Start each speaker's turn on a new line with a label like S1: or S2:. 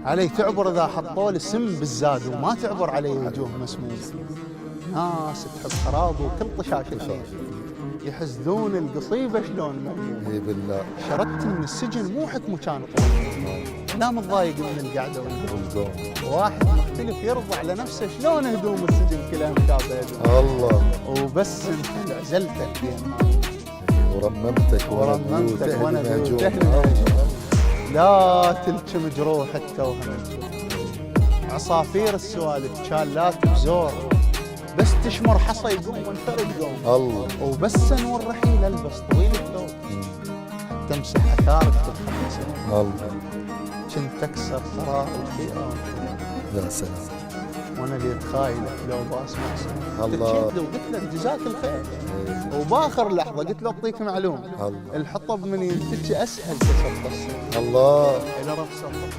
S1: علي تعبر اذا حطوا لي سم بالزاد وما تعبر علي وجوه مسمومه. ناس تحب خراب وكل طشاش يحسدون القصيبه شلون ملمومه.
S2: اي بالله.
S1: شردت من السجن مو حكم كان طويل، لا متضايق من القعده والقوم. واحد مختلف يرضى على نفسه شلون هدوم السجن كلها مشابهه.
S2: الله.
S1: وبس انت عزلتك بين
S2: ورممتك
S1: وانا بيوتهني. لا تلكم جروح التوهمه، عصافير السوالف شالات بزور، بس تشمر حصى يقوم وانفرد قوم.
S2: الله.
S1: وبس انور رحيل البس طويل الثوب، تمسح اثارك بالخمسه.
S2: الله.
S1: كنت اكسر ثراء الخيام.
S2: يا سلام.
S1: وانا اللي اتخايلك لو باسمع صوتك.
S2: الله.
S1: وقلت له جزاك الخير. وباخر لحظه قلت له اعطيك معلومه.
S2: الله.
S1: الحطب من ينتج اسهل كسر قصه.
S2: الله.
S1: الى رفس الله.